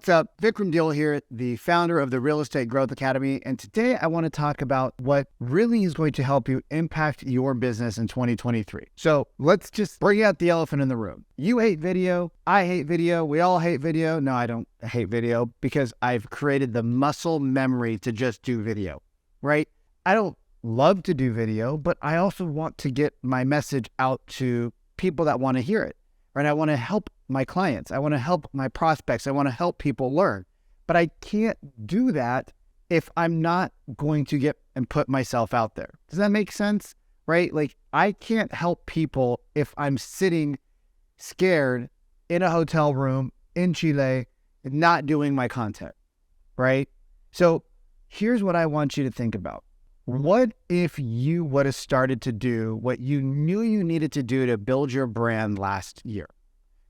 What's up? Vikram Deol here, the founder of the Real Estate Growth Academy. And today I want to talk about what really is going to help you impact your business in 2023. So let's just bring out the elephant in the room. You hate video. I hate video. We all hate video. No, I don't hate video because I've created the muscle memory to just do video, right? I don't love to do video, but I also want to get my message out to people that want to hear it, right? I want to help my clients. I want to help my prospects. I want to help people learn. But I can't do that if I'm not going to get and put myself out there. Does that make sense? Right? Like, I can't help people if I'm sitting scared in a hotel room in Chile, not doing my content, right? So here's what I want you to think about. What if you would have started to do what you knew you needed to do to build your brand last year?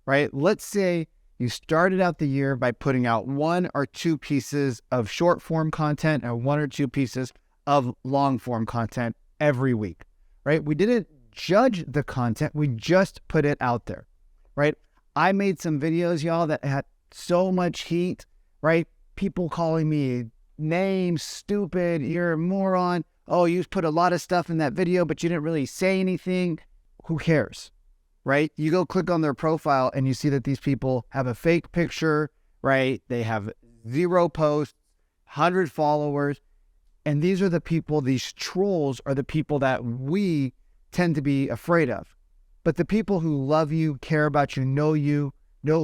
Right? Let's say you started out the year by putting out 1 or 2 pieces of short form content and 1 or 2 pieces of long form content every week, right? We didn't judge the content. We just put it out there, right? I made some videos, y'all, that had so much heat, right? People calling me names, stupid, you're a moron. Oh, you put a lot of stuff in that video, but you didn't really say anything. Who cares? Right? You go click on their profile and you see that these people have a fake picture, right? They have 0 posts, 100 followers. And these are the people, these trolls are the people that we tend to be afraid of. But the people who love you, care about you, know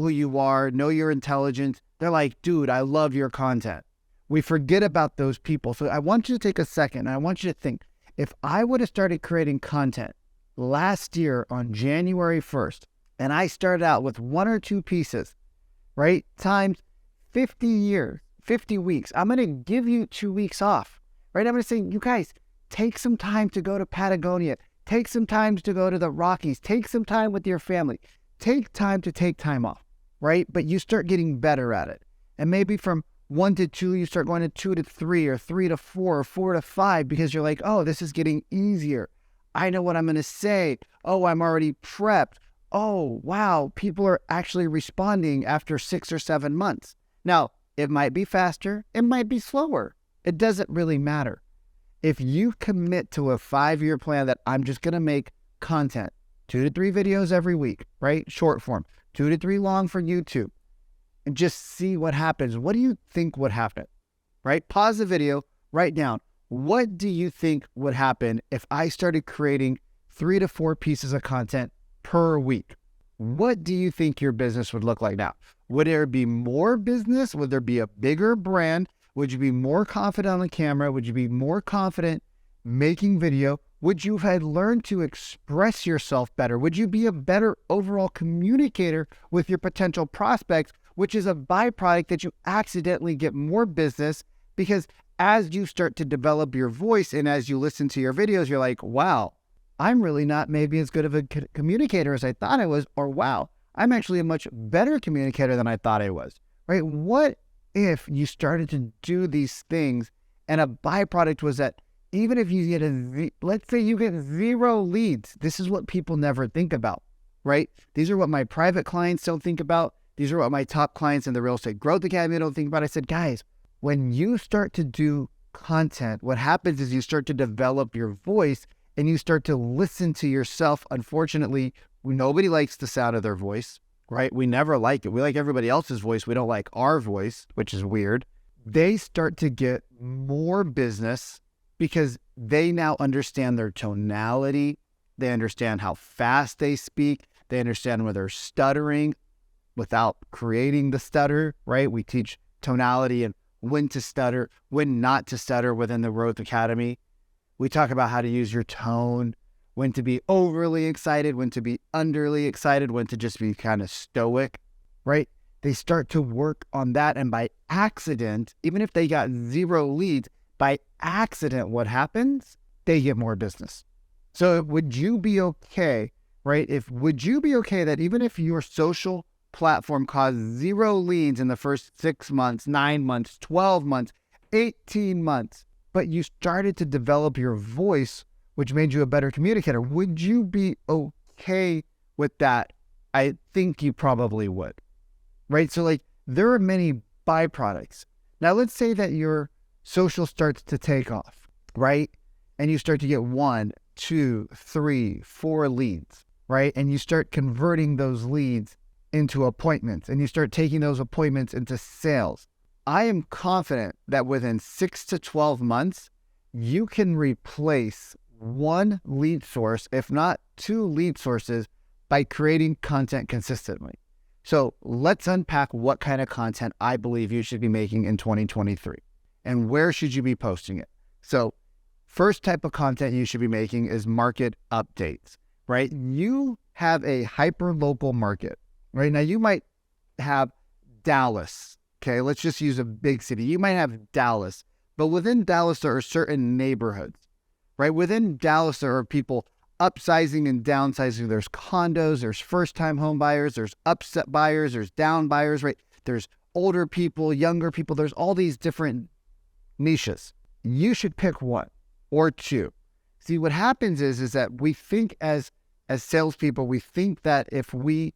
who you are, know your intelligence, they're like, dude, I love your content. We forget about those people. So I want you to take a second and I want you to think, if I would have started creating content last year on January 1st, and I started out with 1 or 2 pieces, right? Times 50 years, 50 weeks. I'm going to give you 2 weeks off, right? I'm going to say, you guys, take some time to go to Patagonia. Take some time to go to the Rockies. Take some time with your family. Take time to take time off, right? But you start getting better at it. And maybe from 1 to 2, you start going to 2 to 3 or 3 to 4 or 4 to 5 because you're like, oh, this is getting easier. I know what I'm going to say. Oh, I'm already prepped. Oh, wow. People are actually responding after 6 or 7 months. Now, it might be faster. It might be slower. It doesn't really matter. If you commit to a 5-year plan that I'm just going to make content, 2 to 3 videos every week, right? Short form, 2 to 3 long for YouTube, and just see what happens. What do you think would happen, right? Pause the video, write down. What do you think would happen if I started creating 3 to 4 pieces of content per week? What do you think your business would look like now? Would there be more business? Would there be a bigger brand? Would you be more confident on the camera? Would you be more confident making video? Would you have learned to express yourself better? Would you be a better overall communicator with your potential prospects, which is a byproduct that you accidentally get more business because as you start to develop your voice and as you listen to your videos, you're like, wow, I'm really not maybe as good of a communicator as I thought I was, or wow, I'm actually a much better communicator than I thought I was, right? What if you started to do these things and a byproduct was that even if you get let's say you get 0 leads, this is what people never think about, right? These are what my private clients don't think about. These are what my top clients in the Real Estate Growth Academy don't think about. I said, guys, when you start to do content, what happens is you start to develop your voice and you start to listen to yourself. Unfortunately, nobody likes the sound of their voice, right? We never like it. We like everybody else's voice. We don't like our voice, which is weird. They start to get more business because they now understand their tonality. They understand how fast they speak. They understand when they're stuttering without creating the stutter, right? We teach tonality and when to stutter, when not to stutter within the Growth Academy. We talk about how to use your tone, when to be overly excited, when to be underly excited, when to just be kind of stoic, right? They start to work on that. And by accident, even if they got 0 leads, by accident, what happens? They get more business. So would you be okay, right? Would you be okay that even if your social platform caused 0 leads in the first 6 months, 9 months, 12 months, 18 months, but you started to develop your voice, which made you a better communicator? Would you be okay with that? I think you probably would, right? So like there are many byproducts. Now, let's say that your social starts to take off, right? And you start to get 1, 2, 3, 4 leads, right? And you start converting those leads into appointments, and you start taking those appointments into sales. I am confident that within 6 to 12 months, you can replace 1 lead source, if not 2 lead sources, by creating content consistently. So let's unpack what kind of content I believe you should be making in 2023 and where should you be posting it. So first type of content you should be making is market updates, right? You have a hyper local market, right? Now you might have Dallas. Okay, let's just use a big city. You might have Dallas, but within Dallas, there are certain neighborhoods, right? Within Dallas, there are people upsizing and downsizing. There's condos, there's first-time home buyers, there's upset buyers, there's down buyers, right? There's older people, younger people. There's all these different niches. You should pick 1 or 2. See, what happens is that we think as salespeople, we think that if we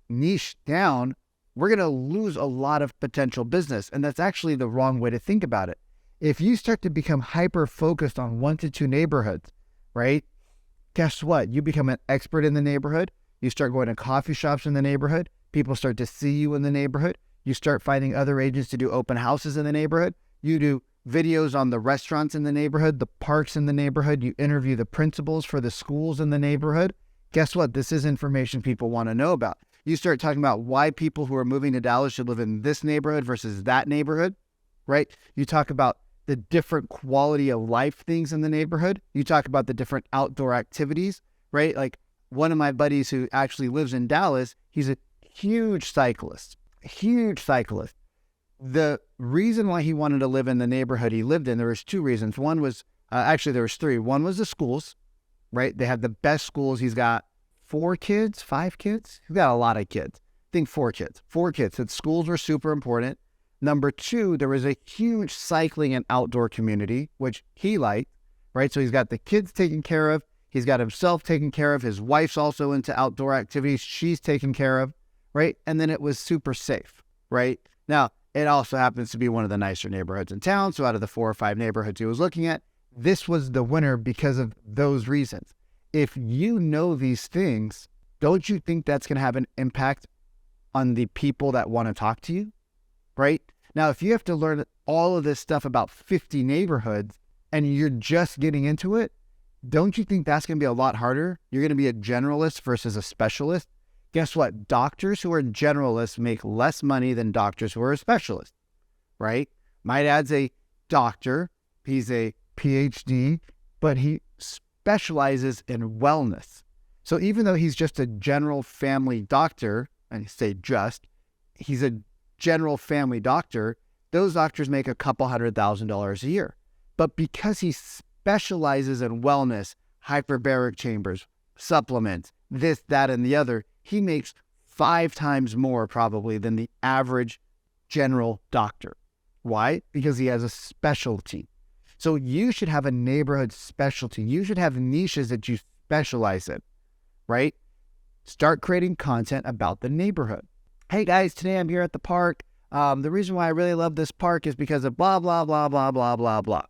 niche down, we're going to lose a lot of potential business. And that's actually the wrong way to think about it. If you start to become hyper-focused on 1 to 2 neighborhoods, right? Guess what? You become an expert in the neighborhood. You start going to coffee shops in the neighborhood. People start to see you in the neighborhood. You start finding other agents to do open houses in the neighborhood. You do videos on the restaurants in the neighborhood, the parks in the neighborhood. You interview the principals for the schools in the neighborhood. Guess what? This is information people want to know about. You start talking about why people who are moving to Dallas should live in this neighborhood versus that neighborhood, right? You talk about the different quality of life things in the neighborhood. You talk about the different outdoor activities, right? Like one of my buddies who actually lives in Dallas, he's a huge cyclist. The reason why he wanted to live in the neighborhood he lived in, there was 2 reasons. One was, there was 3. One was the schools, right? They have the best schools. He's got 4 kids, 5 kids. He's got a lot of kids. I think 4 kids. 4 kids. So schools were super important. Number 2, there was a huge cycling and outdoor community, which he liked, right? So he's got the kids taken care of. He's got himself taken care of. His wife's also into outdoor activities. She's taken care of, right? And then it was super safe, right? Now, it also happens to be one of the nicer neighborhoods in town. So out of the 4 or 5 neighborhoods he was looking at, this was the winner because of those reasons. If you know these things, don't you think that's going to have an impact on the people that want to talk to you, right? Now, if you have to learn all of this stuff about 50 neighborhoods and you're just getting into it, don't you think that's going to be a lot harder? You're going to be a generalist versus a specialist. Guess what? Doctors who are generalists make less money than doctors who are a specialist, right? My dad's a doctor. He's a PhD, but he specializes in wellness. So even though he's just a general family doctor, and I say just, he's a general family doctor, those doctors make a couple $100,000 a year. But because he specializes in wellness, hyperbaric chambers, supplements, this, that, and the other, he makes 5 times more probably than the average general doctor. Why? Because he has a specialty. So you should have a neighborhood specialty. You should have niches that you specialize in, right? Start creating content about the neighborhood. Hey guys, today I'm here at the park. The reason why I really love this park is because of blah, blah, blah, blah, blah, blah, blah.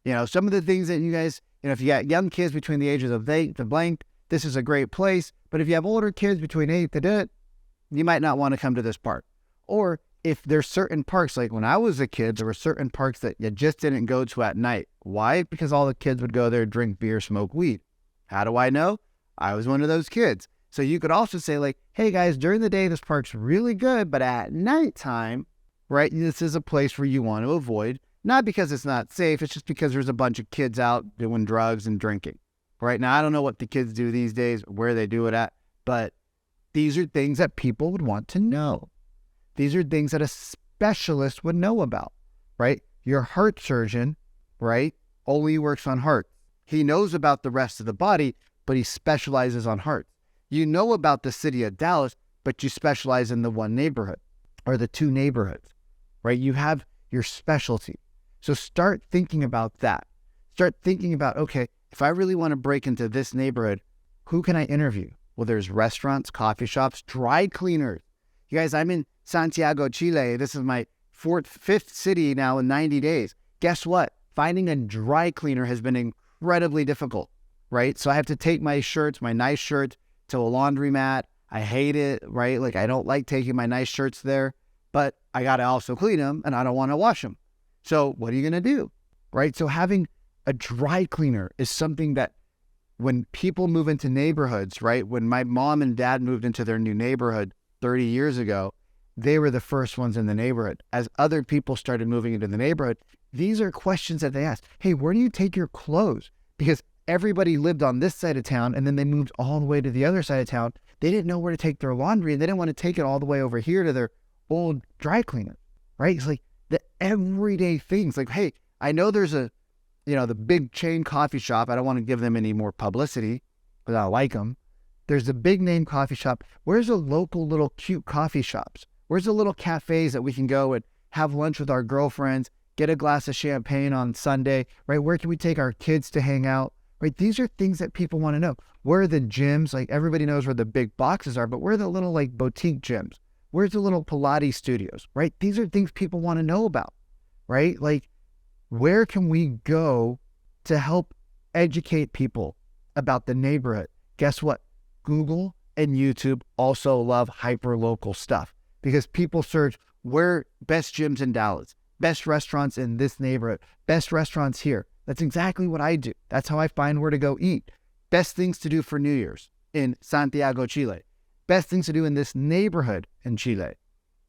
You know, some of the things that you guys, if you got young kids between the ages of 8 to blank, this is a great place. But if you have older kids between 8 to you might not want to come to this park. Or if there's certain parks, like when I was a kid, there were certain parks that you just didn't go to at night. Why? Because all the kids would go there, drink beer, smoke weed. How do I know? I was one of those kids. So you could also say like, hey guys, during the day, this park's really good, but at nighttime, right, this is a place where you want to avoid, not because it's not safe, it's just because there's a bunch of kids out doing drugs and drinking. Right now, I don't know what the kids do these days, where they do it at, but these are things that people would want to know. These are things that a specialist would know about, right? Your heart surgeon, right, only works on heart. He knows about the rest of the body, but he specializes on heart. You know about the city of Dallas, but you specialize in the one neighborhood or the 2 neighborhoods, right? You have your specialty. So start thinking about that. Start thinking about, okay, if I really want to break into this neighborhood, who can I interview? Well, there's restaurants, coffee shops, dry cleaners. You guys, I'm in Santiago, Chile. This is my fifth city now in 90 days. Guess what? Finding a dry cleaner has been incredibly difficult, right? So I have to take my shirts, my nice shirts, to a laundromat. I hate it, right? Like, I don't like taking my nice shirts there, but I got to also clean them and I don't want to wash them. So what are you going to do, right? So having a dry cleaner is something that when people move into neighborhoods, right? When my mom and dad moved into their new neighborhood 30 years ago, they were the first ones in the neighborhood. As other people started moving into the neighborhood, these are questions that they ask. Hey, where do you take your clothes? Because everybody lived on this side of town and then they moved all the way to the other side of town. They didn't know where to take their laundry and they didn't want to take it all the way over here to their old dry cleaner, right? It's like the everyday things. Like, hey, I know there's the big chain coffee shop. I don't want to give them any more publicity, but I like them. There's the big name coffee shop. Where's the local little cute coffee shops? Where's the little cafes that we can go and have lunch with our girlfriends, get a glass of champagne on Sunday, right? Where can we take our kids to hang out, right? These are things that people want to know. Where are the gyms? Like, everybody knows where the big boxes are, but where are the little like boutique gyms? Where's the little Pilates studios, right? These are things people want to know about, right? Like, where can we go to help educate people about the neighborhood? Guess what? Google and YouTube also love hyper-local stuff because people search where best gyms in Dallas, best restaurants in this neighborhood, best restaurants here. That's exactly what I do. That's how I find where to go eat. Best things to do for New Year's in Santiago, Chile. Best things to do in this neighborhood in Chile,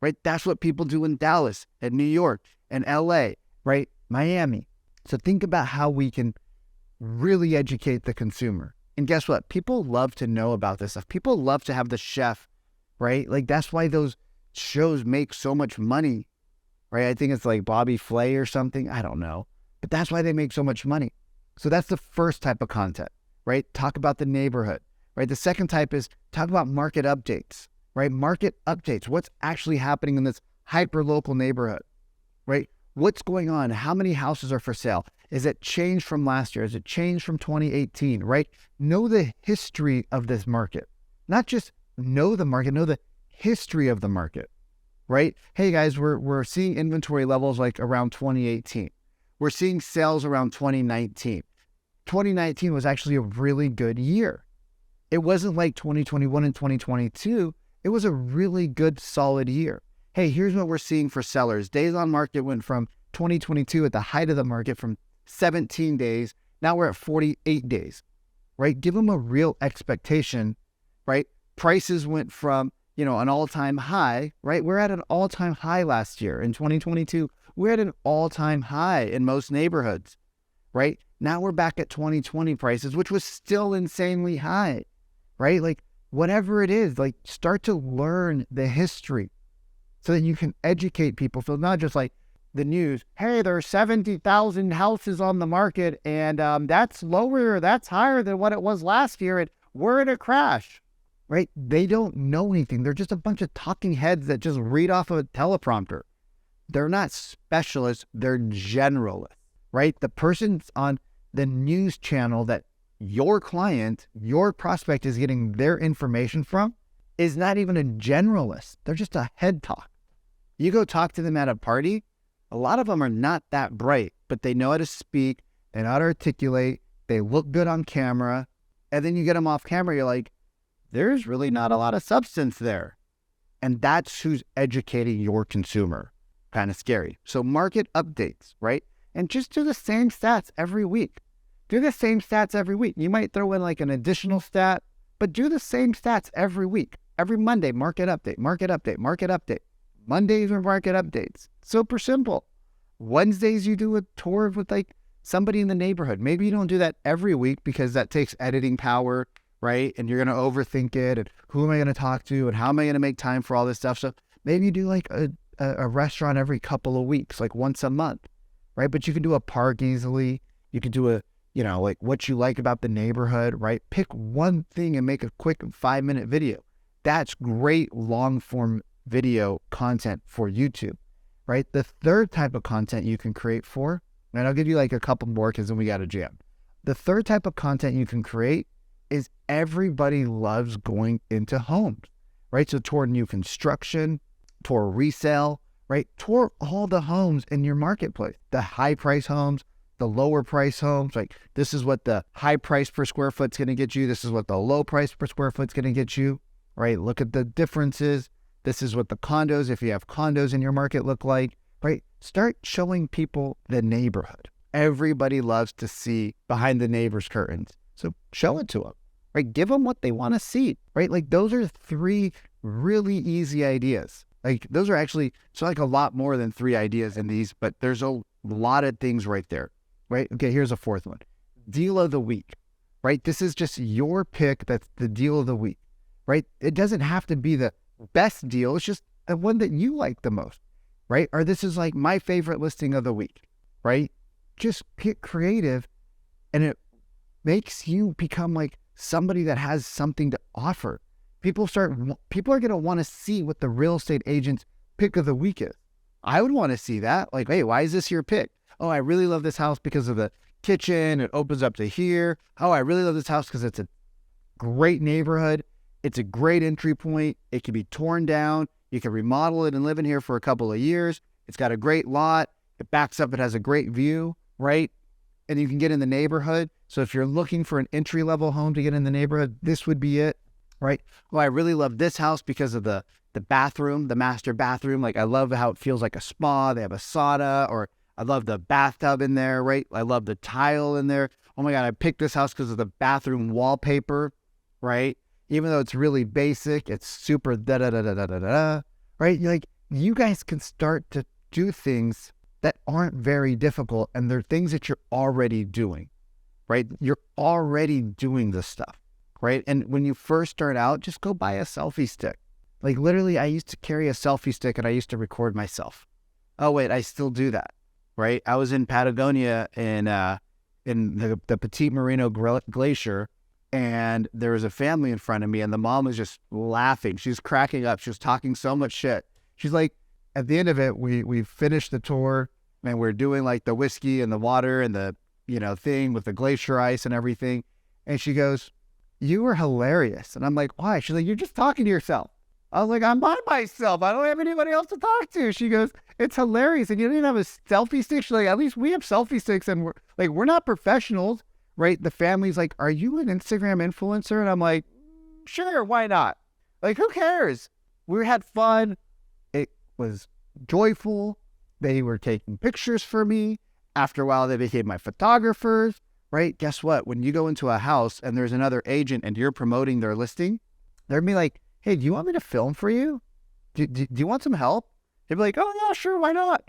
right? That's what people do in Dallas and New York and LA, right? Miami. So think about how we can really educate the consumer. And guess what? People love to know about this stuff. People love to have the chef, right? Like, that's why those shows make so much money, right? I think it's like Bobby Flay or something. I don't know. But that's why they make so much money. So that's the first type of content, right? Talk about the neighborhood, right? The second type is talk about market updates, right? Market updates. What's actually happening in this hyper-local neighborhood, right? What's going on? How many houses are for sale? Is it changed from last year? Is it changed from 2018, right? Know the history of this market. Not just know the market, know the history of the market, right? Hey guys, we're seeing inventory levels like around 2018. We're seeing sales around 2019. 2019 was actually a really good year. It wasn't like 2021 and 2022. It was a really good, solid year. Hey, here's what we're seeing for sellers. Days on market went from 2022 at the height of the market from 17 days. Now we're at 48 days, right? Give them a real expectation, right? Prices went from, an all-time high, right? We're at an all-time high last year. In 2022, we're at an all-time high in most neighborhoods, right? Now we're back at 2020 prices, which was still insanely high, right? Like, whatever it is, like, start to learn the history so that you can educate people. So not just like the news, hey, there are 70,000 houses on the market and that's higher than what it was last year and we're in a crash, right? They don't know anything. They're just a bunch of talking heads that just read off of a teleprompter. They're not specialists, they're generalists, right? The person's on the news channel that your client, your prospect is getting their information from is not even a generalist. They're just a head talk. You go talk to them at a party, a lot of them are not that bright, but they know how to speak, they know how to articulate, they look good on camera, and then you get them off camera, you're like, there's really not a lot of substance there. And that's who's educating your consumer. Kind of scary. So market updates, right? And just do the same stats every week. Do the same stats every week. You might throw in like an additional stat, but do the same stats every week. Every Monday, market update, market update, market update. Mondays are market updates. Super simple. Wednesdays, you do a tour with like somebody in the neighborhood. Maybe you don't do that every week because that takes editing power, right? And you're going to overthink it. And who am I going to talk to? And how am I going to make time for all this stuff? So maybe you do like a restaurant every couple of weeks, like once a month, right? But you can do a park easily. You can do like what you like about the neighborhood, right? Pick one thing and make a quick 5-minute video. That's great long form video content for YouTube, right? The third type of content you can create for, and I'll give you like a couple more because then we got to jam. The third type of content you can create is everybody loves going into homes, right? So toward new construction, toward resale, right? Tour all the homes in your marketplace, the high price homes, the lower price homes. Like, this is what the high price per square foot's going to get you. This is what the low price per square foot's going to get you, right? Look at the differences. This is what the condos, if you have condos in your market, look like, right? Start showing people the neighborhood. Everybody loves to see behind the neighbor's curtains. So show it to them, right? Give them what they want to see, right? Like, those are 3 really easy ideas. Like, those are actually, so like a lot more than 3 ideas in these, but there's a lot of things right there, right? Okay, here's a 4th one. Deal of the week, right? This is just your pick. That's the deal of the week, right? It doesn't have to be the best deal. It's just the one that you like the most, right? Or this is like my favorite listing of the week, right? Just get creative, and it makes you become like somebody that has something to offer. People are going to want to see what the real estate agent's pick of the week is. I would want to see that. Like, hey, why is this your pick? Oh, I really love this house because of the kitchen. It opens up to here. Oh, I really love this house because it's a great neighborhood. It's a great entry point. It can be torn down. You can remodel it and live in here for a couple of years. It's got a great lot. It backs up. It has a great view, right? And you can get in the neighborhood. So if you're looking for an entry-level home to get in the neighborhood, this would be it, right? Well, I really love this house because of the bathroom, the master bathroom. Like, I love how it feels like a spa. They have a sauna, or I love the bathtub in there, right? I love the tile in there. Oh my God, I picked this house because of the bathroom wallpaper, right? Even though it's really basic, it's super da-da-da-da-da-da-da, right? Like, you guys can start to do things that aren't very difficult, and they're things that you're already doing, right? You're already doing this stuff, right? And when you first start out, just go buy a selfie stick. Like, literally, I used to carry a selfie stick and I used to record myself. Oh, wait, I still do that, right? I was in Patagonia in the Petit Moreno Glacier, and there was a family in front of me, and the mom was just laughing. She was cracking up. She was talking so much shit. She's like, at the end of it, we finished the tour, and we're doing like the whiskey and the water and the, thing with the glacier ice and everything. And she goes, "You were hilarious." And I'm like, "Why?" She's like, "You're just talking to yourself." I was like, "I'm by myself. I don't have anybody else to talk to." She goes, "It's hilarious. And you didn't have a selfie stick?" She's like, "At least we have selfie sticks, and we're not professionals," right? The family's like, "Are you an Instagram influencer?" And I'm like, "Sure, why not? Like, who cares?" We had fun. It was joyful. They were taking pictures for me. After a while, they became my photographers, right? Guess what? When you go into a house and there's another agent and you're promoting their listing, they're gonna be like, "Hey, do you want me to film for you? Do you want some help?" They'd be like, "Oh yeah, sure, why not?"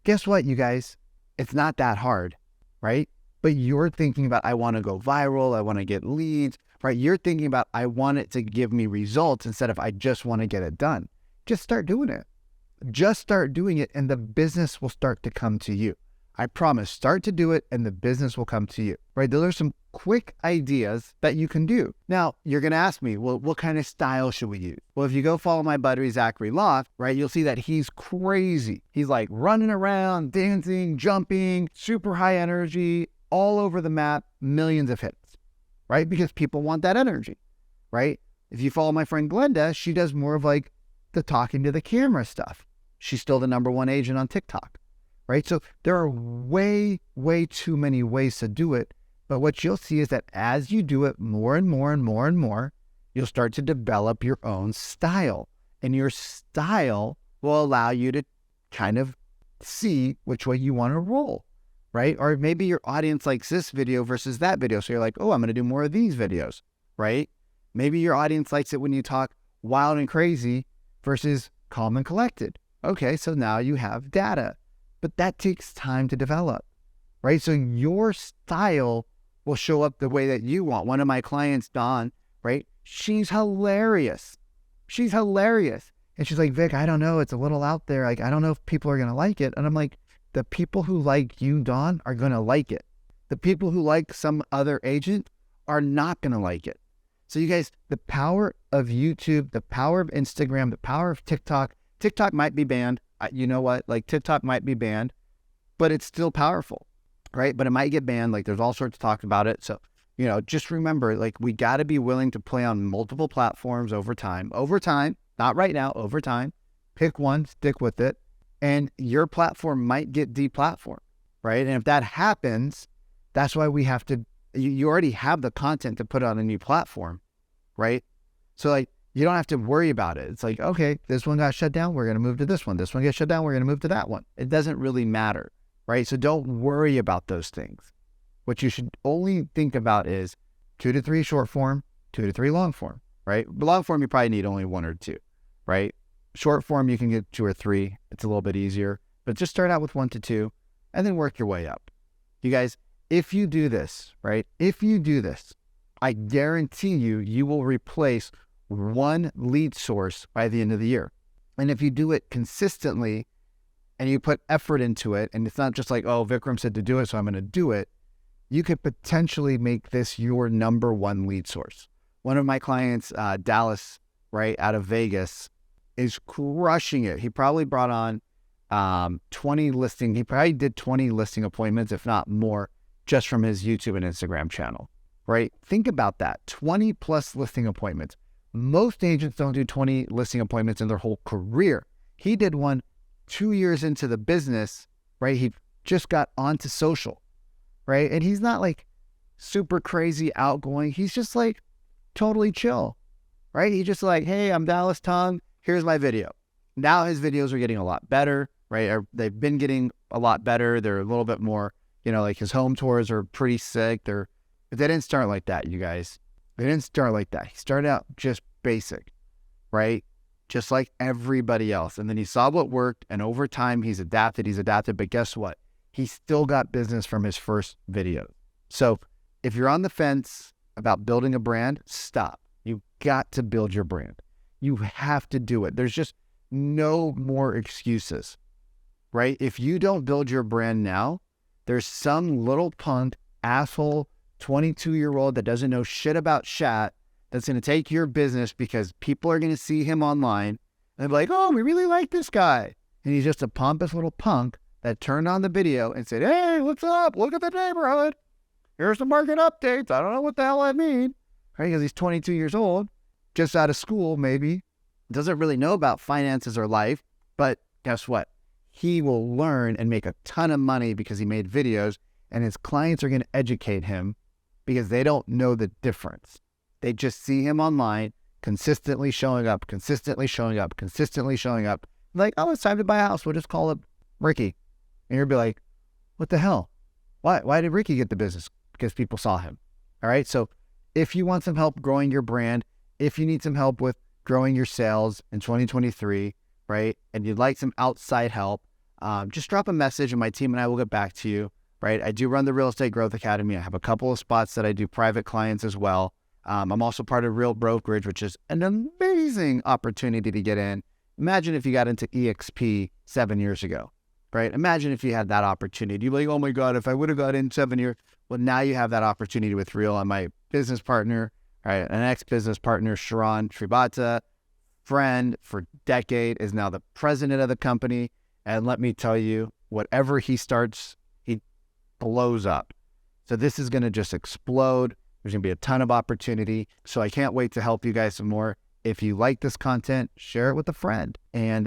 Guess what, you guys? It's not that hard, right? But you're thinking about, I want to go viral. I want to get leads, right? You're thinking about, I want it to give me results instead of I just want to get it done. Just start doing it. Just start doing it, and the business will start to come to you. I promise, start to do it and the business will come to you, right? Those are some quick ideas that you can do. Now, you're going to ask me, well, what kind of style should we use? Well, if you go follow my buddy, Zachary Loft, right, you'll see that he's crazy. He's like running around, dancing, jumping, super high energy, all over the map, millions of hits, right? Because people want that energy, right? If you follow my friend Glenda, she does more of like the talking to the camera stuff. She's still the #1 agent on TikTok, right? So there are way, way too many ways to do it. But what you'll see is that as you do it more and more and more and more, you'll start to develop your own style. And your style will allow you to kind of see which way you want to roll, right? Or maybe your audience likes this video versus that video. So you're like, oh, I'm going to do more of these videos, right? Maybe your audience likes it when you talk wild and crazy versus calm and collected. Okay, so now you have data. But that takes time to develop, right? So your style will show up the way that you want. One of my clients, Dawn, right? She's hilarious. She's hilarious. And she's like, "Vic, I don't know. It's a little out there. Like, I don't know if people are going to like it." And I'm like, the people who like you, Dawn, are going to like it. The people who like some other agent are not going to like it. So you guys, the power of YouTube, the power of Instagram, the power of TikTok. TikTok might be banned. You know what? Like, TikTok might be banned, but it's still powerful, right? But it might get banned. Like, there's all sorts of talk about it. So, just remember, like, we got to be willing to play on multiple platforms over time, not right now, over time. Pick one, stick with it, and your platform might get deplatformed, right? And if that happens, that's why we have to, you already have the content to put on a new platform, right? So like, you don't have to worry about it. It's like, okay, this one got shut down, we're going to move to this one. This one gets shut down, we're going to move to that one. It doesn't really matter, right? So don't worry about those things. What you should only think about is 2 to 3 short form, 2 to 3 long form, right? Long form, you probably need only 1 or 2, right? Short form, you can get 2 or 3. It's a little bit easier, but just start out with 1 to 2 and then work your way up. You guys, if you do this, right? If you do this, I guarantee you, you will replace 1 lead source by the end of the year. And if you do it consistently and you put effort into it, and it's not just like, oh, Vikram said to do it, so I'm going to do it, you could potentially make this your number 1 lead source. One of my clients, Dallas, right, out of Vegas, is crushing it. He probably brought on 20 listing. He probably did 20 listing appointments, if not more, just from his YouTube and Instagram channel, right? Think about that, 20 plus listing appointments. Most agents don't do 20 listing appointments in their whole career. He did one 2 years into the business, right? He just got onto social, right? And he's not like super crazy outgoing. He's just like totally chill, right? He's just like, hey, I'm Dallas Tong. Here's my video. Now his videos are getting a lot better, right? They've been getting a lot better. They're a little bit more, like his home tours are pretty sick. But they didn't start like that, you guys. They didn't start like that. He started out just basic, right? Just like everybody else. And then he saw what worked, and over time he's adapted. But guess what? He still got business from his first video. So if you're on the fence about building a brand, stop. You've got to build your brand. You have to do it. There's just no more excuses, right? If you don't build your brand now, there's some little punk, asshole, 22-year-old that doesn't know shit about chat that's going to take your business because people are going to see him online and they're like, oh, we really like this guy. And he's just a pompous little punk that turned on the video and said, hey, what's up? Look at the neighborhood. Here's the market updates. I don't know what the hell I mean. Right? Because he's 22 years old, just out of school maybe, doesn't really know about finances or life. But guess what? He will learn and make a ton of money because he made videos, and his clients are going to educate him because they don't know the difference. They just see him online, consistently showing up. Like, oh, it's time to buy a house. We'll just call it Ricky. And you'll be like, what the hell? Why did Ricky get the business? Because people saw him. All right. So if you want some help growing your brand, if you need some help with growing your sales in 2023, right, and you'd like some outside help, just drop a message and my team and I will get back to you. Right. I do run the Real Estate Growth Academy. I have a couple of spots that I do private clients as well. I'm also part of Real Brokerage, which is an amazing opportunity to get in. Imagine if you got into EXP 7 years ago, right? Imagine if you had that opportunity. You'd be like, oh my God, if I would have got in 7 years. Well, now you have that opportunity with Real. And my business partner, right, an ex-business partner, Sharon Tribata, friend for decade, is now the president of the company. And let me tell you, whatever he starts, he blows up. So this is going to just explode. There's going to be a ton of opportunity. So I can't wait to help you guys some more. If you like this content, share it with a friend. And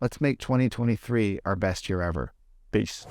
let's make 2023 our best year ever. Peace.